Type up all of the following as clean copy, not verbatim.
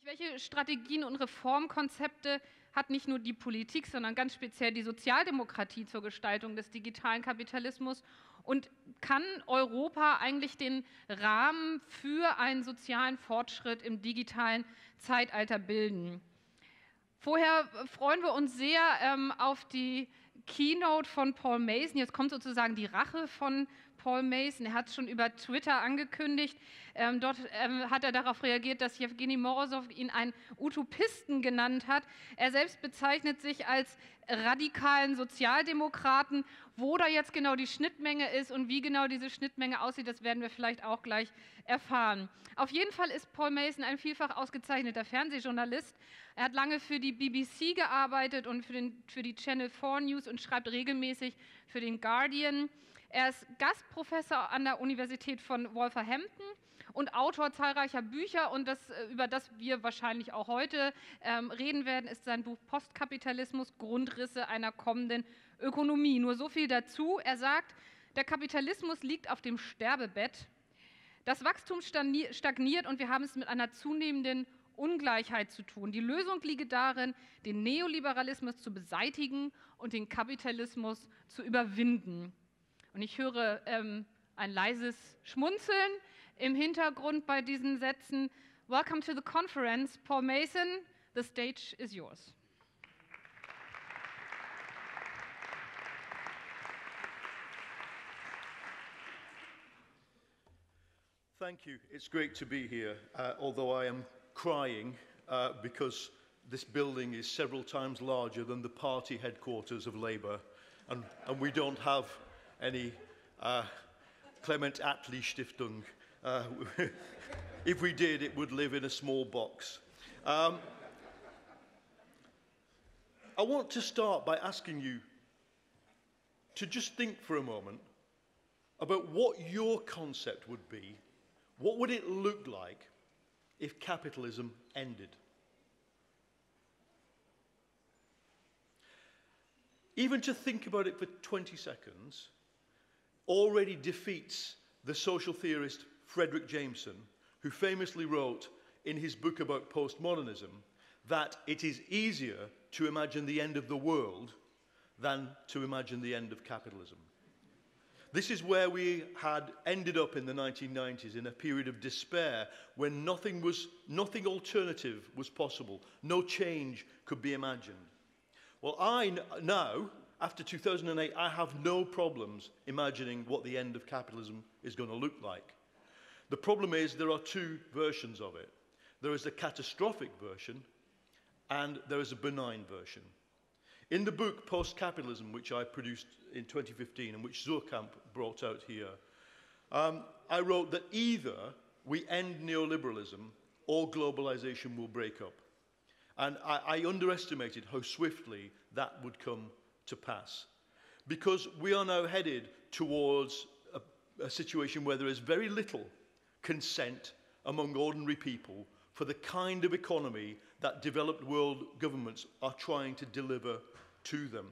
Welche Strategien und Reformkonzepte hat nicht nur die Politik, sondern ganz speziell die Sozialdemokratie zur Gestaltung des digitalen Kapitalismus? Und kann Europa eigentlich den Rahmen für einen sozialen Fortschritt im digitalen Zeitalter bilden? Vorher freuen wir uns sehr auf die Keynote von Paul Mason. Jetzt kommt sozusagen die Rache von Paul Mason. Er hat es schon über Twitter angekündigt. Dort hat er darauf reagiert, dass Jewgeni Morosow ihn einen Utopisten genannt hat. Er selbst bezeichnet sich als radikalen Sozialdemokraten. Wo da jetzt genau die Schnittmenge ist und wie genau diese Schnittmenge aussieht, das werden wir vielleicht auch gleich erfahren. Auf jeden Fall ist Paul Mason ein vielfach ausgezeichneter Fernsehjournalist. Er hat lange für die BBC gearbeitet und für die Channel 4 News und schreibt regelmäßig für den Guardian. Er ist Gastprofessor an der Universität von Wolverhampton und Autor zahlreicher Bücher, und über das wir wahrscheinlich auch heute reden werden, ist sein Buch Postkapitalismus, Grundrisse einer kommenden Ökonomie. Nur so viel dazu. Er sagt, der Kapitalismus liegt auf dem Sterbebett, das Wachstum stagniert und wir haben es mit einer zunehmenden Ungleichheit zu tun. Die Lösung liege darin, den Neoliberalismus zu beseitigen und den Kapitalismus zu überwinden. Und ich höre ein leises Schmunzeln im Hintergrund bei diesen Sätzen. Welcome to the conference, Paul Mason. The stage is yours. Thank you. It's great to be here, although I am crying because this building is several times larger than the party headquarters of Labour, and we don't have any Clement Attlee Stiftung. If we did, it would live in a small box. I want to start by asking you to just think for a moment about what your concept would be. What would it look like if capitalism ended? Even to think about it for 20 seconds already defeats the social theorist Frederick Jameson, who famously wrote in his book about postmodernism that it is easier to imagine the end of the world than to imagine the end of capitalism. This is where we had ended up in the 1990s, in a period of despair when nothing alternative was possible. No change could be imagined. Well, now, after 2008, I have no problems imagining what the end of capitalism is going to look like. The problem is there are two versions of it. There is a catastrophic version and there is a benign version. In the book Post-Capitalism, which I produced in 2015 and which Zurkamp brought out here, I wrote that either we end neoliberalism or globalization will break up. And I underestimated how swiftly that would come to pass. Because we are now headed towards a situation where there is very little consent among ordinary people for the kind of economy that developed world governments are trying to deliver to them.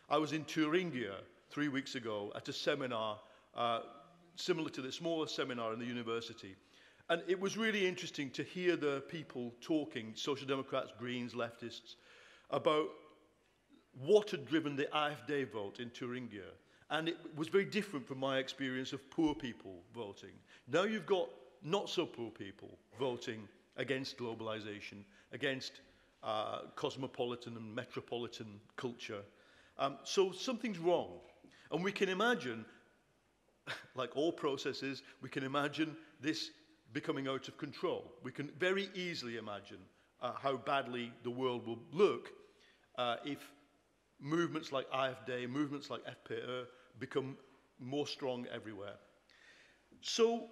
I was in Thuringia 3 weeks ago at a seminar similar to the smaller seminar in the university. And it was really interesting to hear the people talking, Social Democrats, Greens, leftists, about what had driven the AfD vote in Thuringia. And it was very different from my experience of poor people voting. Now you've got not so poor people voting against globalization, against cosmopolitan and metropolitan culture. So something's wrong. And we can imagine, like all processes, we can imagine this becoming out of control. We can very easily imagine how badly the world will look if movements like AfD, movements like FPÖ become more strong everywhere. So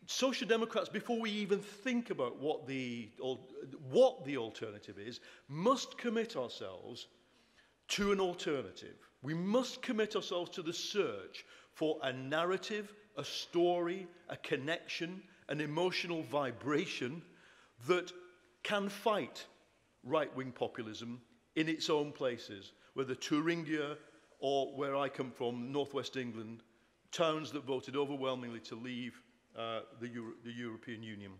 Social Democrats, before we even think about what the alternative is, must commit ourselves to an alternative. We must commit ourselves to the search for a narrative, a story, a connection, an emotional vibration that can fight right-wing populism in its own places, whether Thuringia or where I come from, northwest England, towns that voted overwhelmingly to leave the European Union.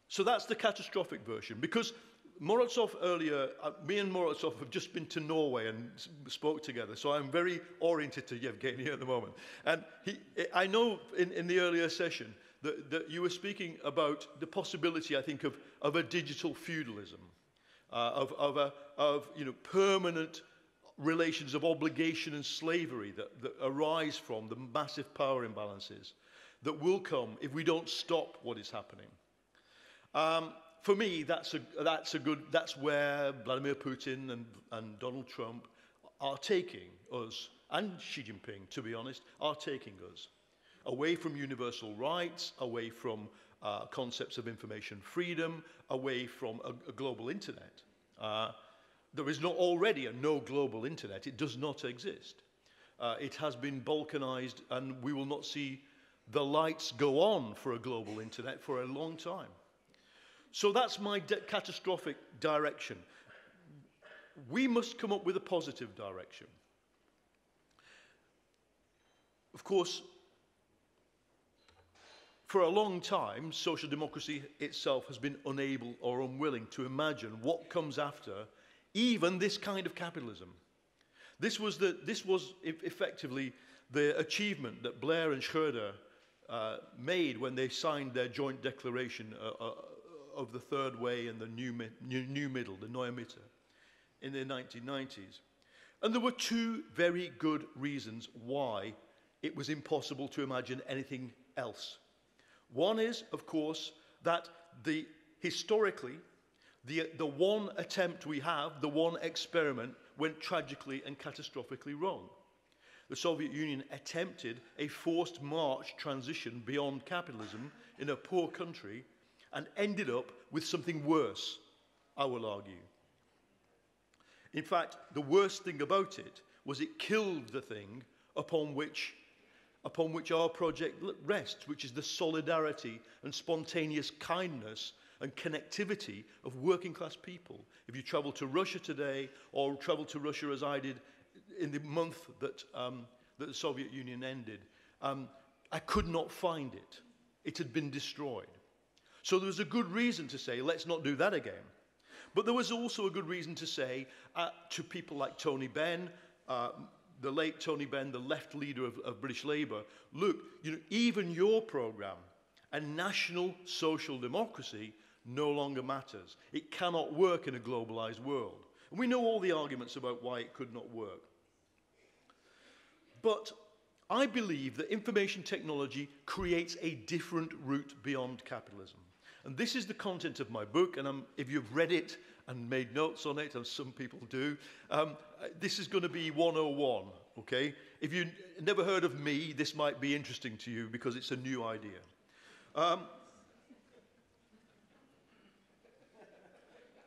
So that's the catastrophic version, because Morozov earlier, me and Morozov have just been to Norway and spoke together, so I'm very oriented to Yevgeny at the moment. And I know in the earlier session that you were speaking about the possibility, I think, of a digital feudalism, of permanent relations of obligation and slavery that arise from the massive power imbalances that will come if we don't stop what is happening. For me, that's where Vladimir Putin and Donald Trump are taking us, and Xi Jinping, to be honest, are taking us away from universal rights, away from concepts of information freedom, away from a global internet. There is not already a no global internet. It does not exist. It has been balkanized, and we will not see the lights go on for a global internet for a long time. So that's my catastrophic direction. We must come up with a positive direction. Of course, for a long time, social democracy itself has been unable or unwilling to imagine what comes after even this kind of capitalism. This was effectively the achievement that Blair and Schroeder made when they signed their joint declaration of the third way and the new middle, the Neue Mitte, in the 1990s. And there were two very good reasons why it was impossible to imagine anything else. One is, of course, that historically, the one attempt we have, the one experiment, went tragically and catastrophically wrong. The Soviet Union attempted a forced march transition beyond capitalism in a poor country and ended up with something worse, I will argue. In fact, the worst thing about it was it killed the thing upon which our project rests, which is the solidarity and spontaneous kindness and connectivity of working class people. If you travel to Russia today, or travel to Russia as I did in the month that the Soviet Union ended, I could not find it. It had been destroyed. So there was a good reason to say, let's not do that again. But there was also a good reason to say to people like Tony Benn, the late Tony Benn, the left leader of British Labour, look, even your programme and national social democracy no longer matters. It cannot work in a globalised world. And we know all the arguments about why it could not work. But I believe that information technology creates a different route beyond capitalism. And this is the content of my book, and if you've read it and made notes on it, and some people do, this is going to be 101, okay? If you've never heard of me, this might be interesting to you because it's a new idea.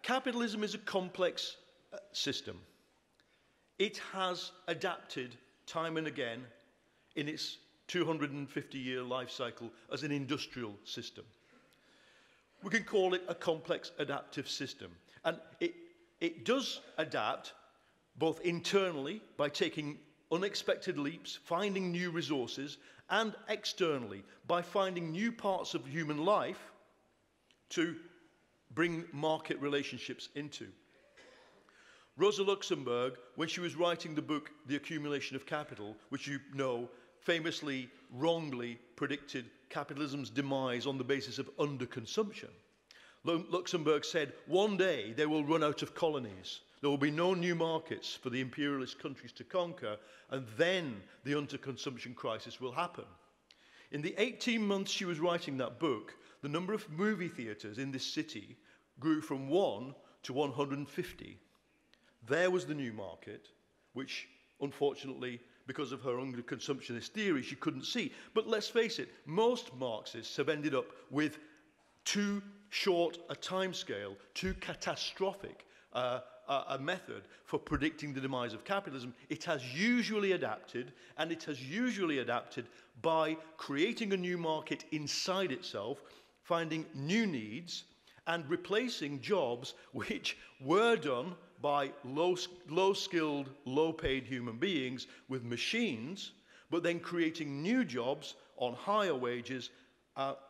Capitalism is a complex system. It has adapted time and again in its 250-year life cycle as an industrial system. We can call it a complex adaptive system. And it does adapt both internally by taking unexpected leaps, finding new resources, and externally by finding new parts of human life to bring market relationships into. Rosa Luxemburg, when she was writing the book The Accumulation of Capital, which you know famously wrongly predicted capitalism's demise on the basis of underconsumption, Luxemburg said, one day they will run out of colonies. There will be no new markets for the imperialist countries to conquer, and then the underconsumption crisis will happen. In the 18 months she was writing that book, the number of movie theatres in this city grew from 1 to 150. There was the new market, which unfortunately, because of her underconsumptionist theory, she couldn't see. But let's face it, most Marxists have ended up with too short a timescale, too catastrophic a method for predicting the demise of capitalism. It has usually adapted, and it has usually adapted by creating a new market inside itself, finding new needs, and replacing jobs which were done by low-skilled, low-paid human beings with machines, but then creating new jobs on higher wages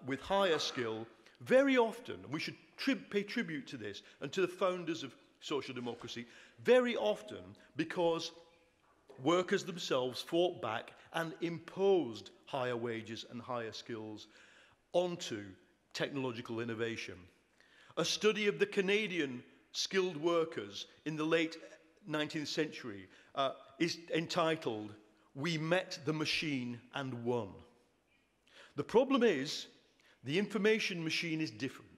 with higher skill very often, and we should pay tribute to this and to the founders of social democracy, very often because workers themselves fought back and imposed higher wages and higher skills onto technological innovation. A study of the Canadian skilled workers in the late 19th century is entitled, "We Met the Machine and Won." The problem is, the information machine is different.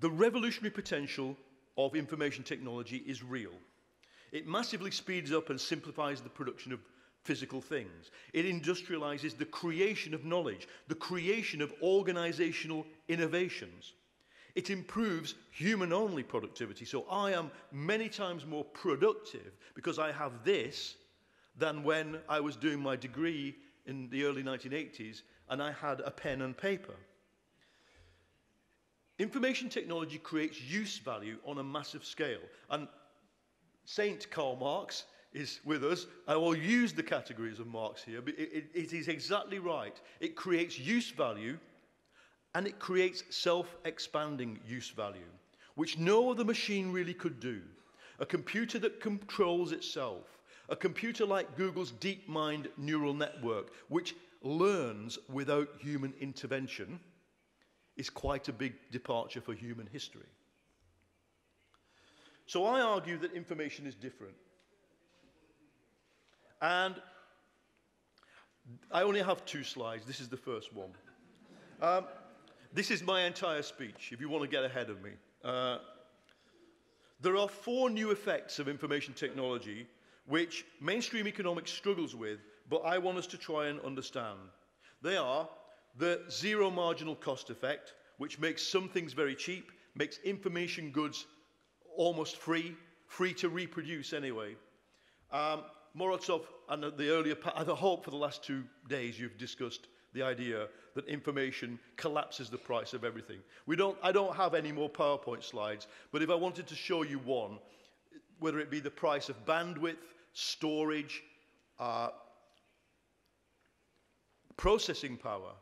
The revolutionary potential of information technology is real. It massively speeds up and simplifies the production of physical things. It industrializes the creation of knowledge, the creation of organizational innovations. It improves human-only productivity. So I am many times more productive because I have this than when I was doing my degree in the early 1980s and I had a pen and paper. Information technology creates use value on a massive scale. And Saint Karl Marx is with us. I will use the categories of Marx here, but it is exactly right. It creates use value, and it creates self-expanding use value, which no other machine really could do. A computer that controls itself, a computer like Google's DeepMind neural network, which learns without human intervention, is quite a big departure for human history. So I argue that information is different. And I only have 2 slides. This is the first one. This is my entire speech, if you want to get ahead of me. There are 4 new effects of information technology which mainstream economics struggles with, but I want us to try and understand. They are the zero marginal cost effect, which makes some things very cheap, makes information goods almost free to reproduce anyway. Morozov and the earlier, I hope for the last 2 days you've discussed the idea that information collapses the price of everything. I don't have any more PowerPoint slides, but if I wanted to show you one, whether it be the price of bandwidth, storage, processing power,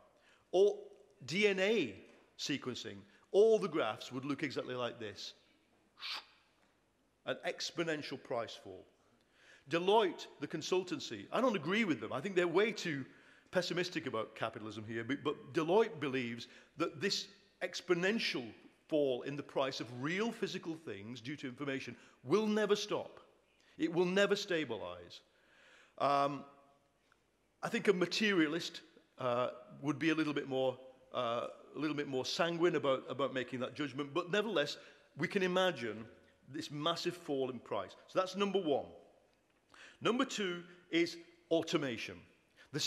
or DNA sequencing, all the graphs would look exactly like this. An exponential price fall. Deloitte, the consultancy, I don't agree with them. I think they're way too pessimistic about capitalism here, but Deloitte believes that this exponential fall in the price of real physical things due to information will never stop. It will never stabilize. I think a materialist would be a little bit more sanguine about making that judgment, but nevertheless, we can imagine this massive fall in price. So that's number 1. Number 2 is automation. The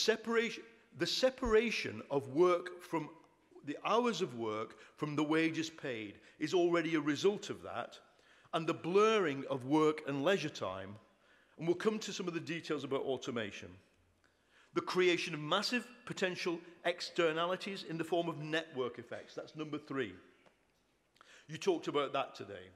separation of work from the hours of work from the wages paid is already a result of that, and the blurring of work and leisure time, and we'll come to some of the details about automation. The creation of massive potential externalities in the form of network effects. That's number 3. You talked about that today.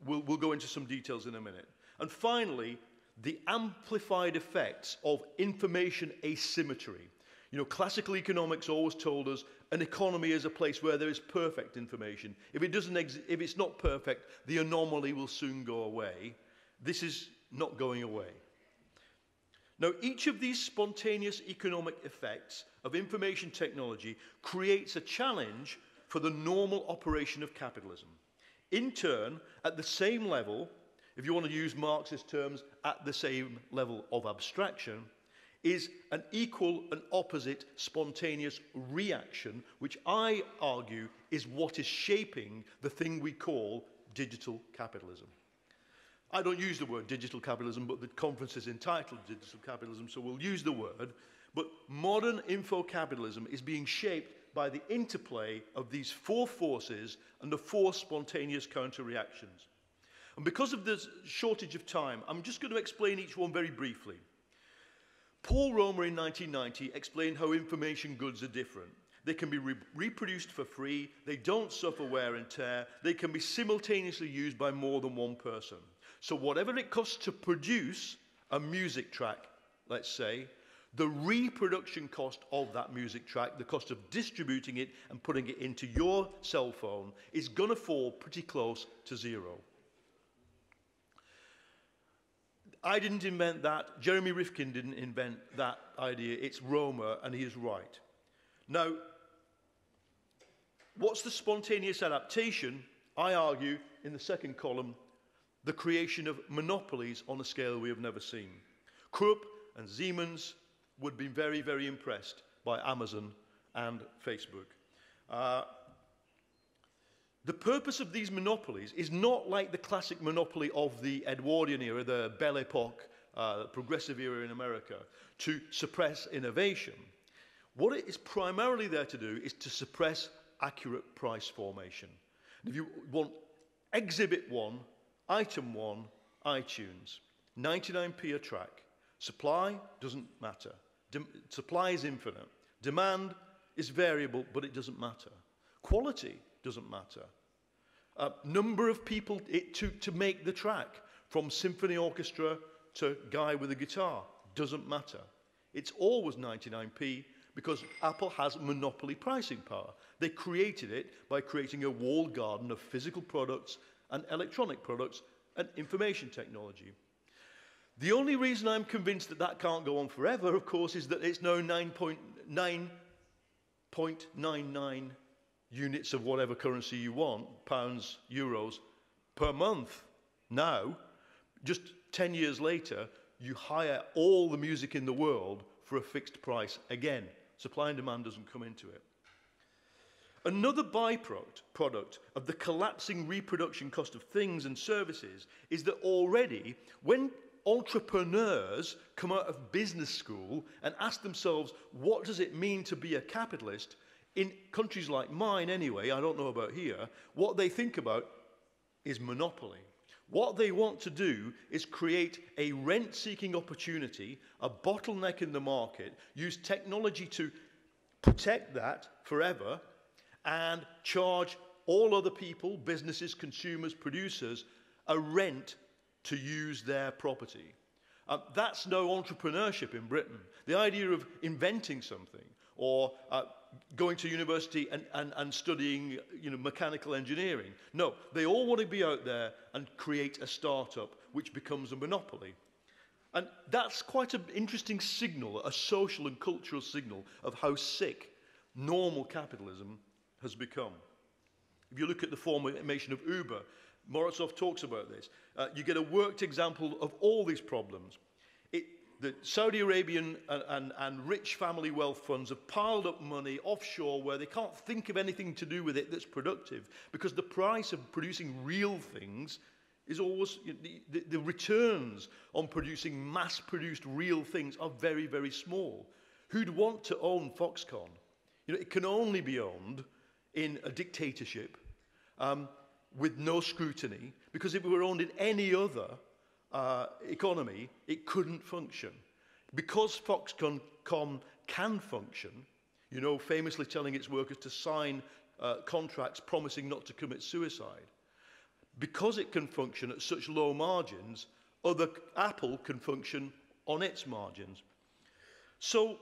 We'll go into some details in a minute. And finally, the amplified effects of information asymmetry. You know, classical economics always told us an economy is a place where there is perfect information. If it's not perfect, the anomaly will soon go away. This is not going away. Now, each of these spontaneous economic effects of information technology creates a challenge for the normal operation of capitalism. In turn, at the same level, if you want to use Marxist terms, at the same level of abstraction, is an equal and opposite spontaneous reaction, which I argue is what is shaping the thing we call digital capitalism. I don't use the word digital capitalism, but the conference is entitled Digital Capitalism, so we'll use the word. But modern info-capitalism is being shaped by the interplay of these 4 forces and the 4 spontaneous counter-reactions. And because of the shortage of time, I'm just going to explain each one very briefly. Paul Romer in 1990 explained how information goods are different. They can be reproduced for free, they don't suffer wear and tear, they can be simultaneously used by more than one person. So whatever it costs to produce a music track, let's say, the reproduction cost of that music track, the cost of distributing it and putting it into your cell phone, is going to fall pretty close to zero. I didn't invent that. Jeremy Rifkin didn't invent that idea. It's Romer, and he is right. Now, what's the spontaneous adaptation? I argue, in the second column, the creation of monopolies on a scale we have never seen. Krupp and Siemens would be very, very impressed by Amazon and Facebook. The purpose of these monopolies is not like the classic monopoly of the Edwardian era, the Belle Epoque, progressive era in America, to suppress innovation. What it is primarily there to do is to suppress accurate price formation. And if you want Exhibit 1, Item 1, iTunes, 99p a track. Supply doesn't matter. Supply is infinite. Demand is variable, but it doesn't matter. Quality doesn't matter. Number of people it took to make the track, from symphony orchestra to guy with a guitar, doesn't matter. It's always 99p because Apple has monopoly pricing power. They created it by creating a walled garden of physical products and electronic products and information technology. The only reason I'm convinced that that can't go on forever, of course, is that it's now 9.99 units of whatever currency you want, pounds, euros, per month. Now, just 10 years later, you hire all the music in the world for a fixed price again. Supply and demand doesn't come into it. Another byproduct of the collapsing reproduction cost of things and services is that already, when entrepreneurs come out of business school and ask themselves, what does it mean to be a capitalist? In countries like mine anyway, I don't know about here, what they think about is monopoly. What they want to do is create a rent-seeking opportunity, a bottleneck in the market, use technology to protect that forever, and charge all other people, businesses, consumers, producers, a rent to use their property. That's no entrepreneurship in Britain. The idea of inventing something or going to university and studying mechanical engineering. No, they all want to be out there and create a startup which becomes a monopoly. And that's quite an interesting signal, a social and cultural signal of how sick normal capitalism has become. If you look at the formation of Uber, Morozov talks about this. You get a worked example of all these problems. The Saudi Arabian and rich family wealth funds have piled up money offshore where they can't think of anything to do with it that's productive, because the price of producing real things is always, the returns on producing mass-produced real things are very, very small. Who'd want to own Foxconn? It can only be owned in a dictatorship with no scrutiny, because if it were owned in any other economy, it couldn't function. Because Foxconn can function, famously telling its workers to sign contracts promising not to commit suicide, because it can function at such low margins, Apple can function on its margins. So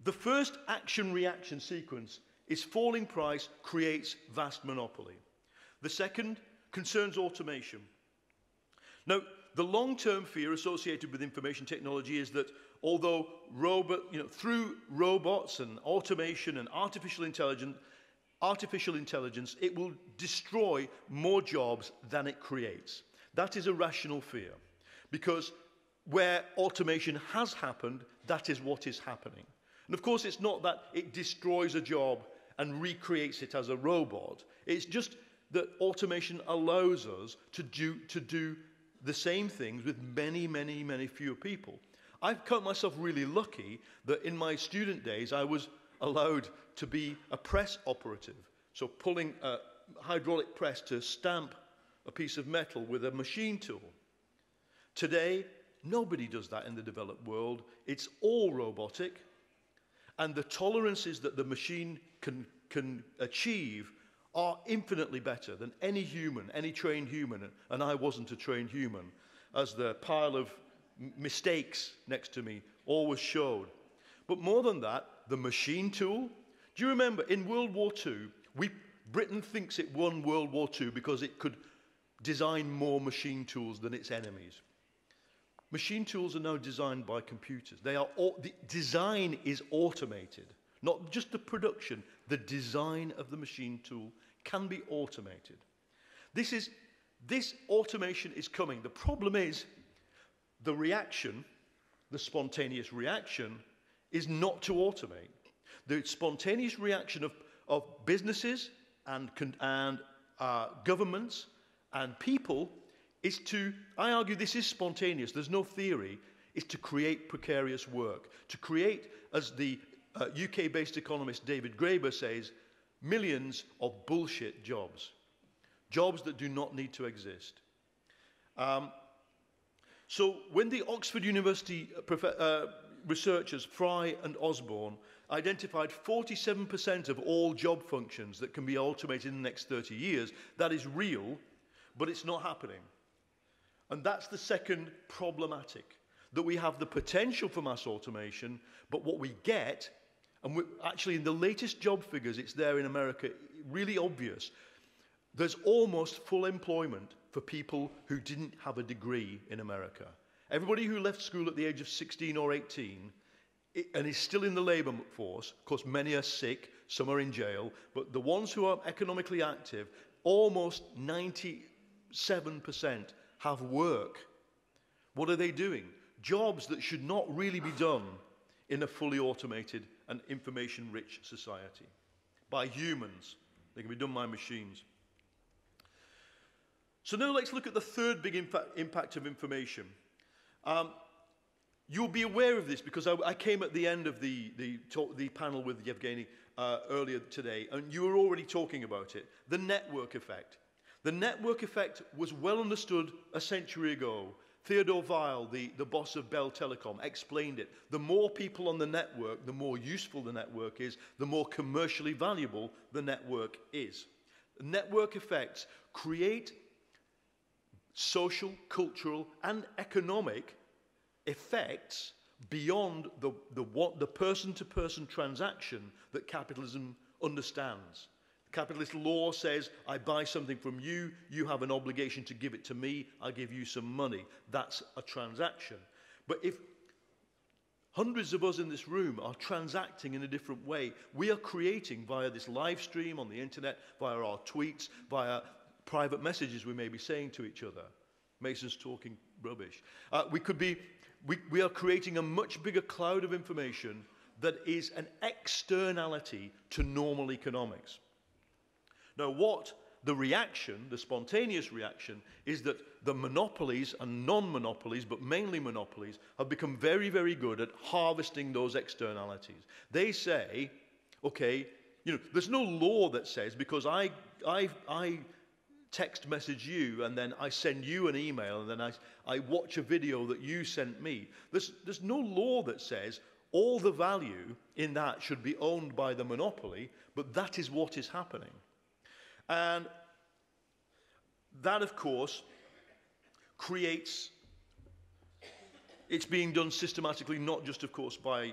the first action-reaction sequence is falling price creates vast monopoly. The second concerns automation. Now, the long-term fear associated with information technology is that although through robots and automation and artificial intelligence, it will destroy more jobs than it creates. That is a rational fear, because where automation has happened, that is what is happening. And of course, it's not that it destroys a job and recreates it as a robot. It's just that automation allows us to do the same things with many, many, many fewer people. I count myself really lucky that in my student days I was allowed to be a press operative, so pulling a hydraulic press to stamp a piece of metal with a machine tool. Today, nobody does that in the developed world. It's all robotic, and the tolerances that the machine can achieve are infinitely better than any human, any trained human, and I wasn't a trained human, as the pile of mistakes next to me, always showed. But more than that, the machine tool. Do you remember in World War II, Britain thinks it won World War II because it could design more machine tools than its enemies. Machine tools are now designed by computers. The design is automated, not just the production. The design of the machine tool can be automated. This automation is coming. The problem is the reaction, the spontaneous reaction, is not to automate. The spontaneous reaction of businesses and governments and people is to, I argue this is spontaneous, there's no theory, is to create precarious work. To create, as the UK-based economist David Graeber says, millions of bullshit jobs. Jobs that do not need to exist. So when the Oxford University researchers Fry and Osborne identified 47% of all job functions that can be automated in the next 30 years, that is real, but it's not happening. And that's the second problematic, that we have the potential for mass automation, but what we get, and actually in the latest job figures, it's there in America, really obvious, there's almost full employment for people who didn't have a degree in America. Everybody who left school at the age of 16 or 18 and is still in the labour force, of course many are sick, some are in jail, but the ones who are economically active, almost 97% have work. What are they doing? Jobs that should not really be done in a fully automated and information-rich society. By humans. They can be done by machines. So now let's look at the third big impact of information. You'll be aware of this because I came at the end of the panel with Yevgeny earlier today, and you were already talking about it. The network effect. The network effect was well understood a century ago. Theodore Weil, the boss of Bell Telecom, explained it. The more people on the network, the more useful the network is, the more commercially valuable the network is. Network effects create social, cultural, and economic effects beyond the person-to-person transaction that capitalism understands. Capitalist law says, I buy something from you, you have an obligation to give it to me, I give you some money. That's a transaction. But if hundreds of us in this room are transacting in a different way, we are creating via this live stream on the internet, via our tweets, via private messages we may be saying to each other. Mason's talking rubbish. We are creating a much bigger cloud of information that is an externality to normal economics. Now, what the reaction, the spontaneous reaction, is that the monopolies and non-monopolies, but mainly monopolies, have become very, very good at harvesting those externalities. They say, okay, there's no law that says, because I text message you and then I send you an email and then I watch a video that you sent me. There's no law that says all the value in that should be owned by the monopoly, but that is what is happening. And that, of course, creates, it's being done systematically, not just, of course, by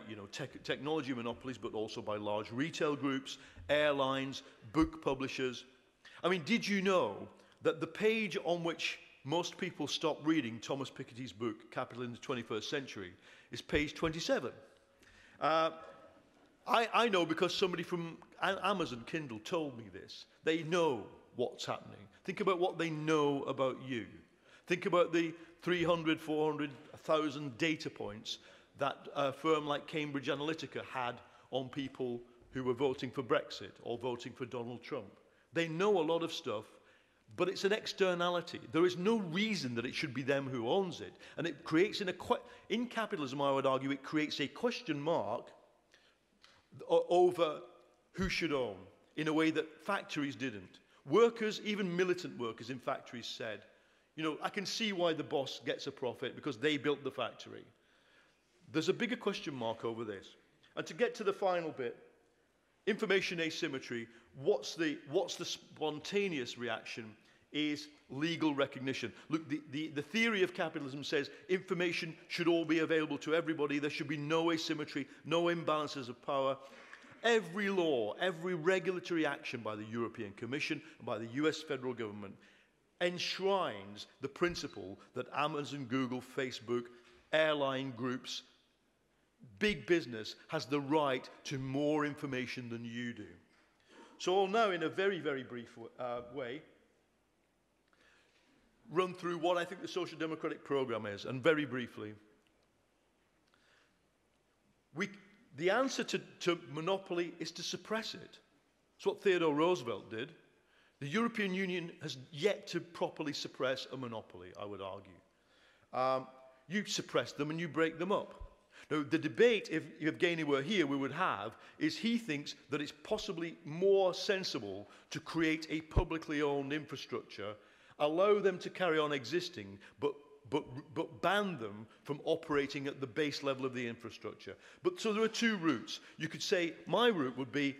technology monopolies, but also by large retail groups, airlines, book publishers. I mean, did you know that the page on which most people stop reading Thomas Piketty's book, Capital in the 21st Century, is page 27? I know because somebody from Amazon Kindle told me this. They know what's happening. Think about what they know about you. Think about the 300, 400, 1,000 data points that a firm like Cambridge Analytica had on people who were voting for Brexit or voting for Donald Trump. They know a lot of stuff, but it's an externality. There is no reason that it should be them who owns it. And it creates, in capitalism, I would argue, it creates a question mark over who should own, in a way that factories didn't. Workers, even militant workers in factories said, I can see why the boss gets a profit because they built the factory. There's a bigger question mark over this. And to get to the final bit, information asymmetry, what's the spontaneous reaction is legal recognition. Look, the theory of capitalism says information should all be available to everybody. There should be no asymmetry, no imbalances of power. Every law, every regulatory action by the European Commission and by the US federal government enshrines the principle that Amazon, Google, Facebook, airline groups, big business has the right to more information than you do. So I'll now, in a very, very brief way, run through what I think the Social Democratic program is, and very briefly. The answer to monopoly is to suppress it. It's what Theodore Roosevelt did. The European Union has yet to properly suppress a monopoly, I would argue. You suppress them and you break them up. Now, the debate, if Evgeny were here, we would have, is he thinks that it's possibly more sensible to create a publicly owned infrastructure, allow them to carry on existing, but ban them from operating at the base level of the infrastructure. So there are two routes. You could say my route would be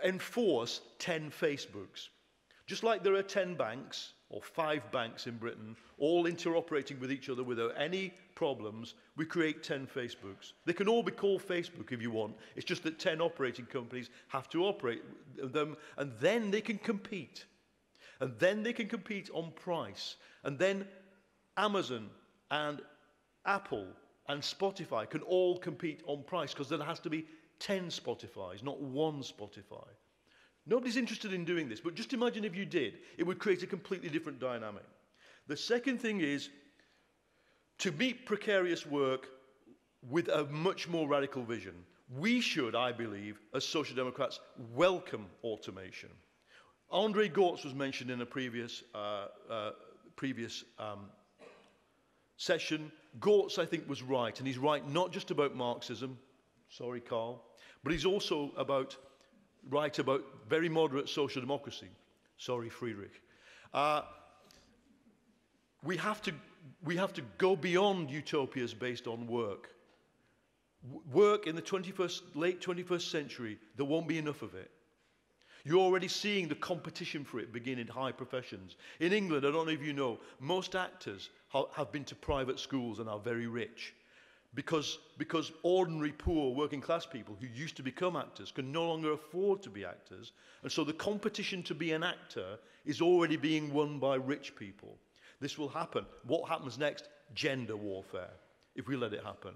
enforce 10 Facebooks. Just like there are 10 banks, or 5 banks in Britain, all interoperating with each other without any problems, we create 10 Facebooks. They can all be called Facebook if you want. It's just that 10 operating companies have to operate them, and then they can compete. And then they can compete on price. And then Amazon and Apple and Spotify can all compete on price, because there has to be 10 Spotifys, not one Spotify. Nobody's interested in doing this, but just imagine if you did. It would create a completely different dynamic. The second thing is to meet precarious work with a much more radical vision. We should, I believe, as Social Democrats, welcome automation. Andre Gortz was mentioned in a previous session. Gortz, I think, was right, and he's right not just about Marxism, sorry, Carl, but he's also right about very moderate social democracy. Sorry, Friedrich. We have to go beyond utopias based on work. Work in the late 21st century, there won't be enough of it. You're already seeing the competition for it begin in high professions. In England, I don't know if you know, most actors have been to private schools and are very rich. Because ordinary, poor, working-class people who used to become actors can no longer afford to be actors, and so the competition to be an actor is already being won by rich people. This will happen. What happens next? Gender warfare, if we let it happen.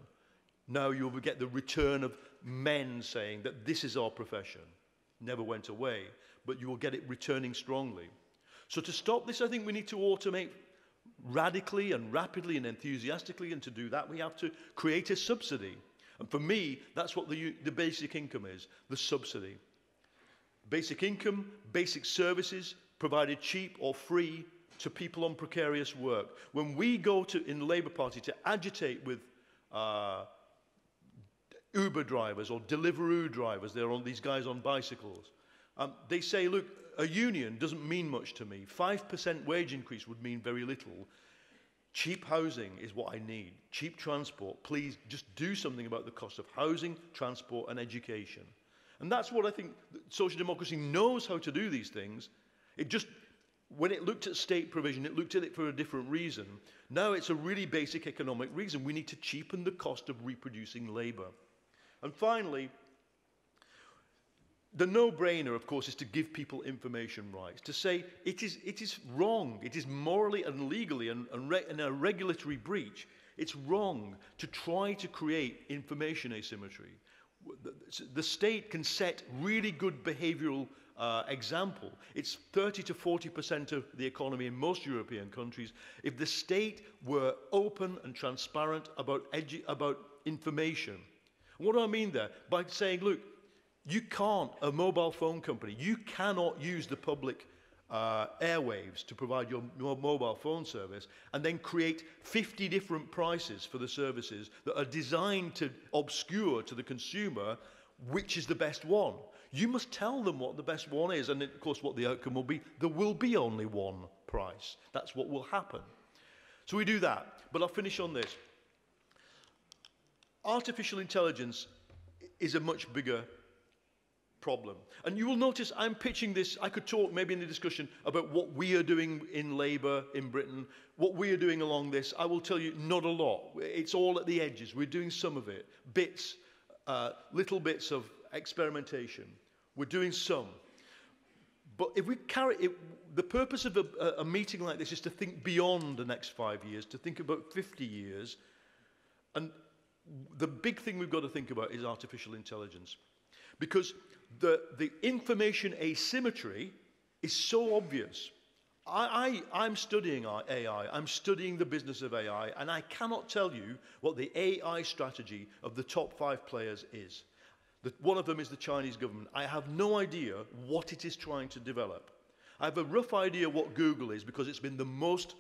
Now you'll get the return of men saying that this is our profession. Never went away, but you will get it returning strongly. So to stop this, I think we need to automate radically and rapidly and enthusiastically, and to do that we have to create a subsidy. And for me, that's what the basic income is, the subsidy. Basic income, basic services provided cheap or free to people on precarious work. When we go in the Labour Party to agitate with Uber drivers or Deliveroo drivers, these guys on bicycles, they say, look, a union doesn't mean much to me. 5% wage increase would mean very little. Cheap housing is what I need. Cheap transport. Please just do something about the cost of housing, transport, and education. And that's what I think social democracy knows how to do these things. It just, when it looked at state provision, it looked at it for a different reason. Now it's a really basic economic reason. We need to cheapen the cost of reproducing labor. And finally, the no-brainer, of course, is to give people information rights, to say it is wrong, it is morally and legally and a regulatory breach. It's wrong to try to create information asymmetry. The state can set really good behavioral example. It's 30 to 40% of the economy in most European countries. If the state were open and transparent about information. What do I mean there? By saying, look, you can't, a mobile phone company, you cannot use the public airwaves to provide your mobile phone service and then create 50 different prices for the services that are designed to obscure to the consumer which is the best one. You must tell them what the best one is, and of course what the outcome will be. There will be only one price. That's what will happen. So we do that, but I'll finish on this. Artificial intelligence is a much bigger problem. And you will notice I'm pitching this, I could talk maybe in the discussion about what we are doing in Labour in Britain, what we are doing along this. I will tell you not a lot. It's all at the edges. We're doing some of it. Bits, little bits of experimentation. We're doing some. But if we carry it, the purpose of a meeting like this is to think beyond the next 5 years, to think about 50 years. And the big thing we've got to think about is artificial intelligence. Because the information asymmetry is so obvious. I'm studying AI, I'm studying the business of AI, and I cannot tell you what the AI strategy of the top 5 players is. One of them is the Chinese government. I have no idea what it is trying to develop. I have a rough idea what Google is because it's been the most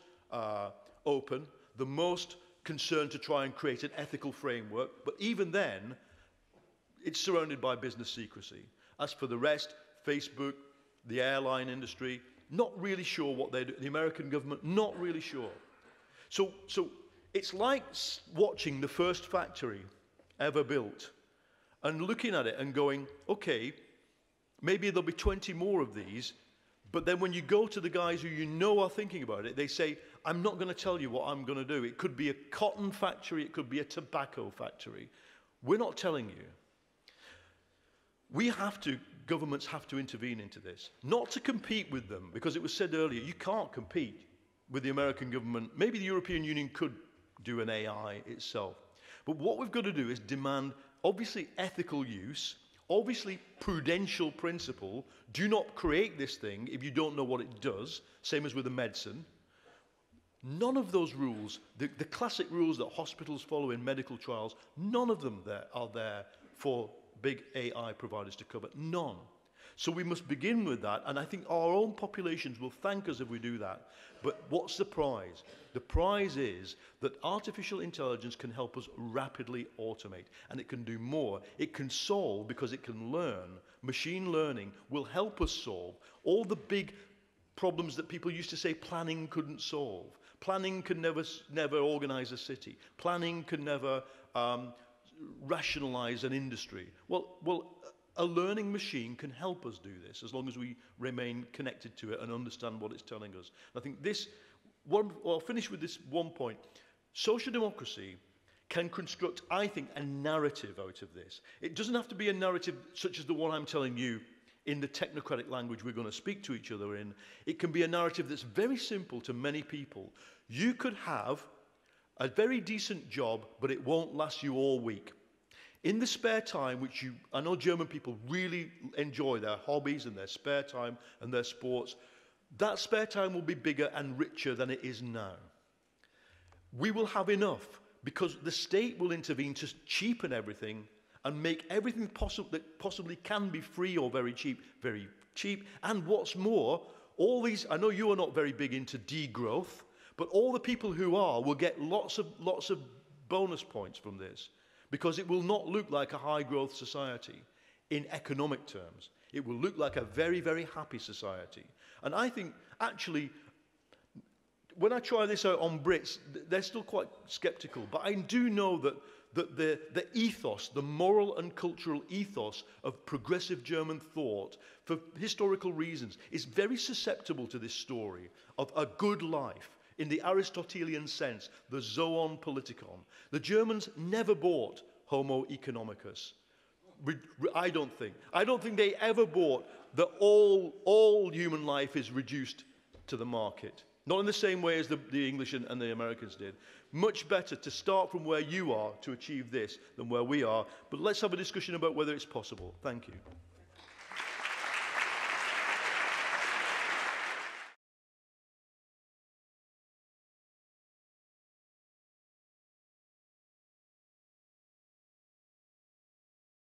open, the most concerned to try and create an ethical framework, but even then, it's surrounded by business secrecy. As for the rest, Facebook, the airline industry, not really sure what they do. The American government, not really sure. So it's like watching the first factory ever built and looking at it and going, okay, maybe there'll be 20 more of these, but then when you go to the guys who you know are thinking about it, they say, I'm not going to tell you what I'm going to do. It could be a cotton factory, it could be a tobacco factory. We're not telling you. Governments have to intervene into this, not to compete with them, because it was said earlier, you can't compete with the American government. Maybe the European Union could do an AI itself. But what we've got to do is demand, obviously, ethical use, obviously, prudential principle. Do not create this thing if you don't know what it does, same as with a medicine. None of those rules, the classic rules that hospitals follow in medical trials, none of them are there for big AI providers to cover. None. So we must begin with that, and I think our own populations will thank us if we do that. But what's the prize? The prize is that artificial intelligence can help us rapidly automate, and it can do more. It can solve because it can learn. Machine learning will help us solve all the big problems that people used to say planning couldn't solve. Planning can never organize a city. Planning can never rationalize an industry. Well, a learning machine can help us do this as long as we remain connected to it and understand what it's telling us. I think I'll finish with this one point. Social democracy can construct, I think, a narrative out of this. It doesn't have to be a narrative such as the one I'm telling you in the technocratic language we're going to speak to each other in. It can be a narrative that's very simple to many people. You could have a very decent job, but it won't last you all week. In the spare time, which I know German people really enjoy their hobbies and their spare time and their sports, that spare time will be bigger and richer than it is now. We will have enough because the state will intervene to cheapen everything and make everything that possibly can be free or very cheap. And what's more, all these, I know you are not very big into degrowth, but all the people who are will get lots of bonus points from this, because it will not look like a high-growth society in economic terms. It will look like a very, very happy society. And I think, actually, when I try this out on Brits, they're still quite sceptical, but I do know that the ethos, the moral and cultural ethos of progressive German thought, for historical reasons, is very susceptible to this story of a good life, in the Aristotelian sense, the zoon politikon. The Germans never bought Homo economicus. I don't think. I don't think they ever bought that all human life is reduced to the market. Not in the same way as the English and the Americans did. Much better to start from where you are to achieve this than where we are. But let's have a discussion about whether it's possible. Thank you.